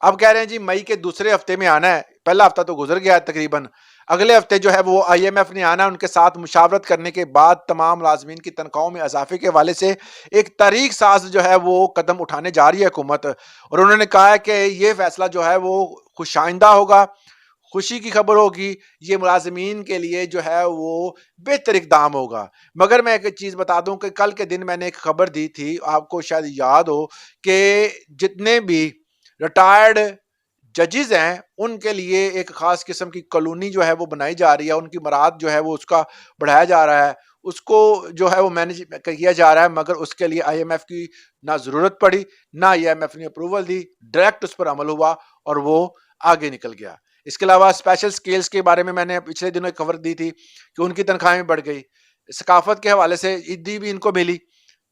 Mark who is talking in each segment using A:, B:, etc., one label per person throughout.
A: اب کہہ رہے ہیں جی مئی کے دوسرے ہفتے میں آنا ہے، پہلا ہفتہ تو گزر گیا ہے تقریباً، اگلے ہفتے جو ہے وہ آئی ایم ایف نے آنا ہے، ان کے ساتھ مشاورت کرنے کے بعد تمام ملازمین کی تنخواہوں میں اضافے کے حوالے سے ایک تاریخ ساز جو ہے وہ قدم اٹھانے جا رہی ہے حکومت، اور انہوں نے کہا ہے کہ یہ فیصلہ جو ہے وہ خوش آئندہ ہوگا، خوشی کی خبر ہوگی، یہ ملازمین کے لیے جو ہے وہ بہتر اقدام ہوگا۔ مگر میں ایک چیز بتا دوں کہ کل کے دن میں نے ایک خبر دی تھی، آپ کو شاید یاد ہو، کہ جتنے بھی ریٹائرڈ ججز ہیں ان کے لیے ایک خاص قسم کی کالونی جو ہے وہ بنائی جا رہی ہے، ان کی مراد جو ہے وہ اس کا بڑھایا جا رہا ہے، اس کو جو ہے وہ مینج کیا جا رہا ہے، مگر اس کے لیے آئی ایم ایف کی نہ ضرورت پڑی، نہ آئی ایم ایف نے اپروول دی، ڈائریکٹ اس پر عمل ہوا اور وہ آگے نکل گیا۔ اس کے علاوہ اسپیشل سکیلز کے بارے میں نے پچھلے دنوں ایک خبر دی تھی کہ ان کی تنخواہیں بڑھ گئی، ثقافت کے حوالے سے عیدی بھی ان کو ملی،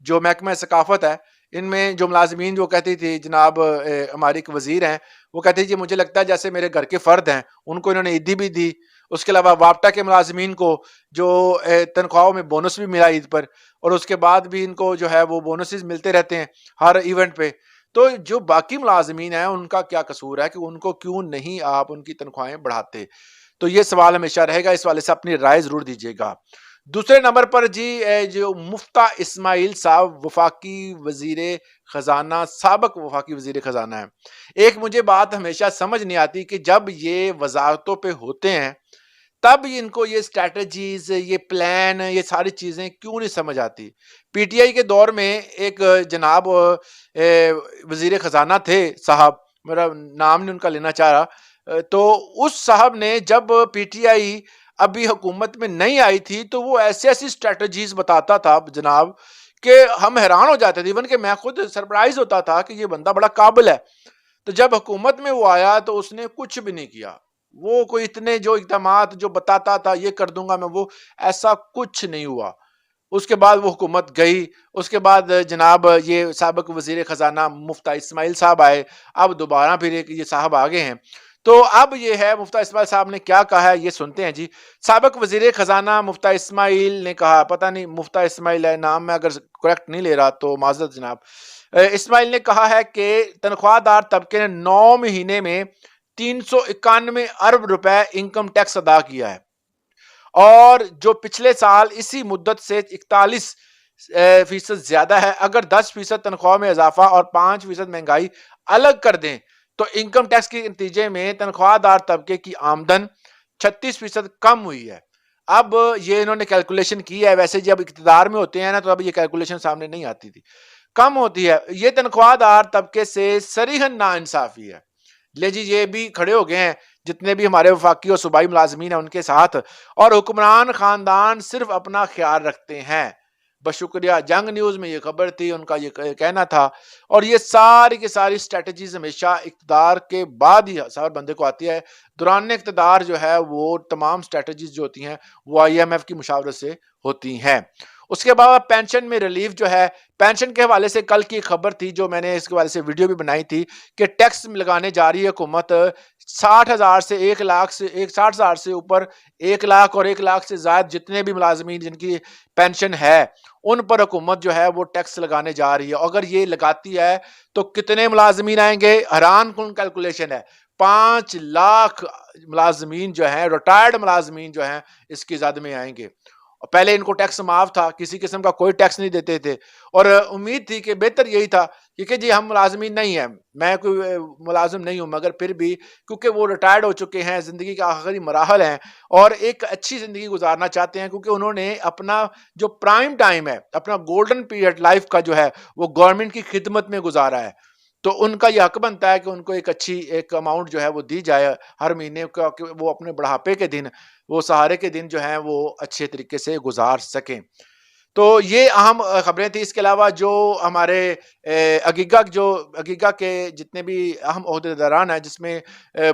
A: جو محکمہ ثقافت ہے ان میں جو ملازمین جو کہتی تھی، جناب ہماری ایک وزیر ہیں وہ کہتے جی مجھے لگتا ہے جیسے میرے گھر کے فرد ہیں، ان کو انہوں نے عیدی بھی دی۔ اس کے علاوہ واپٹا کے ملازمین کو جو تنخواہوں میں بونس بھی ملا عید پر، اور اس کے بعد بھی ان کو جو ہے وہ بونسز ملتے رہتے ہیں ہر ایونٹ پہ۔ تو جو باقی ملازمین ہیں ان کا کیا قصور ہے کہ ان کو کیوں نہیں آپ ان کی تنخواہیں بڑھاتے؟ تو یہ سوال ہمیشہ رہے گا، اس والے سے اپنی رائے ضرور دیجیے گا۔ دوسرے نمبر پر جی جو مفتہ اسماعیل صاحب وفاقی وزیر خزانہ، سابق وفاقی وزیر خزانہ ہے۔ ایک مجھے بات ہمیشہ سمجھ نہیں آتی کہ جب یہ وزارتوں پہ ہوتے ہیں تب ان کو یہ اسٹریٹجیز، یہ پلان، یہ ساری چیزیں کیوں نہیں سمجھ آتی؟ پی ٹی آئی کے دور میں ایک جناب وزیر خزانہ تھے صاحب، میرا نام نہیں ان کا لینا چاہ رہا، تو اس صاحب نے جب پی ٹی آئی ابھی حکومت میں نہیں آئی تھی تو وہ ایسی ایسی اسٹریٹجیز بتاتا تھا جناب کہ ہم حیران ہو جاتے تھے، ایون کہ میں خود سرپرائز ہوتا تھا کہ یہ بندہ بڑا قابل ہے۔ تو جب حکومت میں وہ آیا تو اس نے کچھ بھی نہیں کیا، وہ کوئی اتنے جو اقدامات جو بتاتا تھا یہ کر دوں گا میں، وہ ایسا کچھ نہیں ہوا۔ اس کے بعد وہ حکومت گئی، اس کے بعد جناب یہ سابق وزیر خزانہ مفتہ اسماعیل صاحب آئے، اب دوبارہ پھر ایک یہ صاحب آگے ہیں۔ تو اب یہ ہے مفتہ اسماعیل صاحب نے کیا کہا ہے یہ سنتے ہیں جی۔ سابق وزیر خزانہ مفتہ اسماعیل نے کہا، پتہ نہیں مفتہ اسماعیل ہے نام، میں اگر کریکٹ نہیں لے رہا تو معذرت جناب، اسماعیل نے کہا ہے کہ تنخواہ دار طبقے نے 9 مہینے میں 391 ارب روپے انکم ٹیکس ادا کیا ہے، اور جو پچھلے سال اسی مدت سے 41% زیادہ ہے۔ اگر 10% تنخواہ میں اضافہ اور 5% مہنگائی الگ کر دیں تو انکم ٹیکس کے نتیجے میں تنخواہ دار طبقے کی آمدن 36% کم ہوئی ہے۔ اب یہ انہوں نے کیلکولیشن کی ہے، ویسے جب اقتدار میں ہوتے ہیں نا تو اب یہ کیلکولیشن سامنے نہیں آتی تھی، کم ہوتی ہے۔ یہ تنخواہ دار طبقے سے صریحاً ناانصافی ہے۔ لے جی یہ بھی کھڑے ہو گئے ہیں جتنے بھی ہمارے وفاقی اور صوبائی ملازمین ہیں ان کے ساتھ، اور حکمران خاندان صرف اپنا خیال رکھتے ہیں۔ بشکریہ جنگ نیوز میں یہ خبر تھی، ان کا یہ کہنا تھا، اور یہ ساری کی ساری اسٹریٹجیز ہمیشہ اقتدار کے بعد ہی سر بندے کو آتی ہے۔ دوران اقتدار جو ہے وہ تمام اسٹریٹجیز جو ہوتی ہیں وہ آئی ایم ایف کی مشاورت سے ہوتی ہیں۔ اس کے بعد پینشن میں ریلیف جو ہے، پینشن کے حوالے سے کل کی خبر تھی جو میں نے اس کے حوالے سے ویڈیو بھی بنائی تھی کہ ٹیکس لگانے جا رہی ہے حکومت 60,000 سے 1,00,000 سے 60,000 سے اوپر 1,00,000 اور 1,00,000 سے زائد جتنے بھی ملازمین جن کی پینشن ہے ان پر حکومت جو ہے وہ ٹیکس لگانے جا رہی ہے۔ اگر یہ لگاتی ہے تو کتنے ملازمین آئیں گے؟ حیران کن کیلکولیشن ہے، 5,00,000 ملازمین جو ہیں، ریٹائرڈ ملازمین جو ہیں اس کی زد میں آئیں گے۔ پہلے ان کو ٹیکس معاف تھا، کسی قسم کا کوئی ٹیکس نہیں دیتے تھے، اور امید تھی کہ بہتر یہی تھا کہ جی ہم ملازمین نہیں ہیں، میں کوئی ملازم نہیں ہوں، مگر پھر بھی کیونکہ وہ ریٹائرڈ ہو چکے ہیں، زندگی کے آخری مراحل ہیں اور ایک اچھی زندگی گزارنا چاہتے ہیں، کیونکہ انہوں نے اپنا جو پرائم ٹائم ہے، اپنا گولڈن پیریڈ لائف کا جو ہے وہ گورنمنٹ کی خدمت میں گزارا ہے، تو ان کا یہ حق بنتا ہے کہ ان کو ایک اچھی ایک اماؤنٹ جو ہے وہ دی جائے ہر مہینے کا، کہ وہ اپنے بڑھاپے کے دن، وہ سہارے کے دن جو ہیں وہ اچھے طریقے سے گزار سکیں۔ تو یہ اہم خبریں تھیں۔ اس کے علاوہ جو ہمارے اگیگا کے جتنے بھی اہم عہدیداران ہیں، جس میں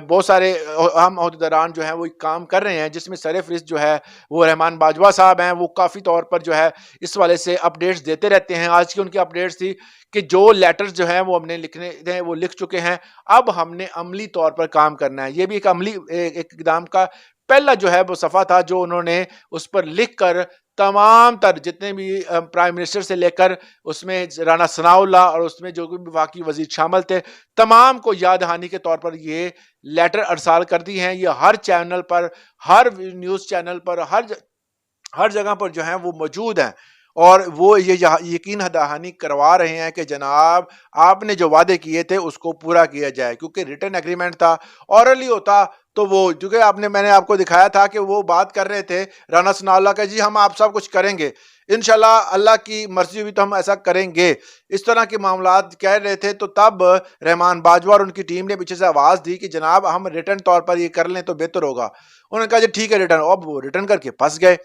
A: بہت سارے اہم عہدیداران جو ہیں وہ کام کر رہے ہیں، جس میں سر فہرست جو ہے وہ رحمان باجوہ صاحب ہیں، وہ کافی طور پر جو ہے اس والے سے اپڈیٹس دیتے رہتے ہیں۔ آج کی ان کی اپڈیٹس تھی کہ جو لیٹرز جو ہیں وہ ہم نے لکھنے ہیں وہ لکھ چکے ہیں، اب ہم نے عملی طور پر کام کرنا ہے۔ یہ بھی ایک عملی ایک اقدام کا پہلا جو ہے وہ صفحہ تھا جو انہوں نے اس پر لکھ کر تمام تر جتنے بھی پرائم منسٹر سے لے کر اس میں رانا ثناء اللہ اور اس میں جو بھی وفاقی وزیر شامل تھے تمام کو یاد دہانی کے طور پر یہ لیٹر ارسال کر دی ہیں. یہ ہر چینل پر، ہر نیوز چینل پر، ہر جگہ پر جو ہیں وہ موجود ہیں، اور وہ یہ یقین دہانی کروا رہے ہیں کہ جناب آپ نے جو وعدے کیے تھے اس کو پورا کیا جائے، کیونکہ ریٹن ایگریمنٹ تھا. اورلی ہوتا تو وہ کیونکہ میں نے آپ کو دکھایا تھا کہ وہ بات کر رہے تھے رانا ثناء اللہ کا، جی ہم آپ سب کچھ کریں گے انشاءاللہ، اللہ کی مرضی ہوئی تو ہم ایسا کریں گے، اس طرح کے معاملات کہہ رہے تھے. تو تب رحمان باجوہ اور ان کی ٹیم نے پیچھے سے آواز دی کہ جناب ہم ریٹن طور پر یہ کر لیں تو بہتر ہوگا. انہوں نے کہا جی ٹھیک ہے ریٹن. اب وہ ریٹن کر کے پھنس گئے.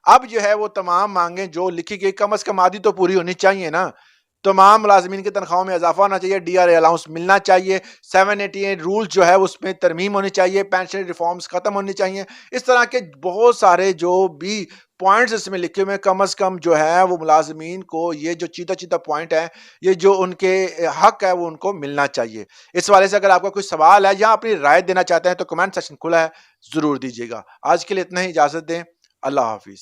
A: اب جو ہے وہ تمام مانگیں جو لکھی گئی کم از کم آدھی تو پوری ہونی چاہیے نا. تمام ملازمین کی تنخواہوں میں اضافہ ہونا چاہیے، ڈی آر اے الاؤنس ملنا چاہیے، 788 رول جو ہے اس میں ترمیم ہونی چاہیے، پینشن ریفارمز ختم ہونی چاہیے. اس طرح کے بہت سارے جو بھی پوائنٹس اس میں لکھے ہوئے کم از کم جو ہے وہ ملازمین کو یہ جو چیتا پوائنٹ ہے، یہ جو ان کے حق ہے وہ ان کو ملنا چاہیے. اس والے سے اگر آپ کا کوئی سوال ہے یا اپنی رائے دینا چاہتے ہیں تو کمنٹ سیکشن کھلا ہے، ضرور دیجیے گا. آج کے لیے اتنا ہی، اجازت دیں. اللہ حافظ.